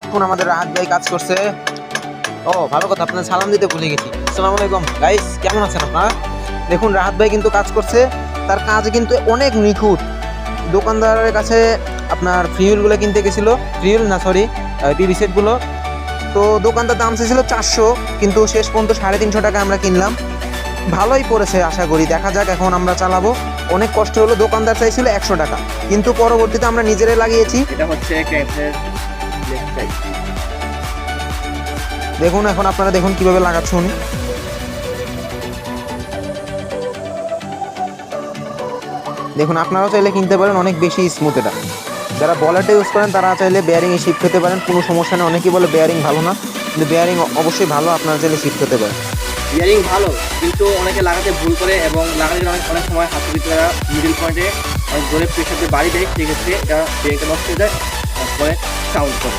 এখন আমাদের রাহাত ভাই কাজ করছে। ও ভালো কথা, আপনার সালাম দিতে ভুলে গেছি। আসসালামু আলাইকুম গাইস, কেমন আছেন আপনারা? দেখুন রাহাত ভাই কিন্তু কাজ করছে, তার কাজ কিন্তু অনেক নিখুঁত। দোকানদারের কাছে আপনার ফ্রিউলগুলো কিনতে গেছিলো, ফ্রিউল না সরি পিভি সেটগুলো। তো দোকানদার দাম চেয়েছিল 400, কিন্তু শেষ পর্যন্ত 350 টাকা আমরা কিনলাম। ভালোই পড়েছে আশা করি, দেখা যাক এখন আমরা চালাবো। অনেক কষ্ট হলো, দোকানদার চাইছিল 100 টাকা, কিন্তু পরবর্তীতে আমরা নিজেরাই লাগিয়েছি। এটা হচ্ছে ক্যাপের লেফট সাইড। দেখুন এখন আপনারা দেখুন কিভাবে লাগাচ্ছে উনি। দেখুন আপনারাও চাইলে কিনতে পারেন, অনেক বেশি স্মুথ এটা। যারা বলারটা ইউজ করেন তারা চাইলে বেয়ারিংয়ে শিফট হতে পারেন, কোনো সমস্যা নেই। অনেকেই বলে বেয়ারিং ভালো না, কিন্তু বেয়ারিং অবশ্যই ভালো, আপনারা চাইলে শিফট হতে পারেন। বিয়ারিং ভালো, কিন্তু অনেকে লাগাতে ভুল করে এবং লাগাতে অনেক অনেক সময় হাতের ভিতরে মিডিল পয়েন্টে অনেক জোরে প্রেশার দিয়ে বাড়ি দেয়, সেক্ষেত্রে এটা ব্রেকটা নষ্ট হয়ে যায়, তারপরে সাউন্ড করে।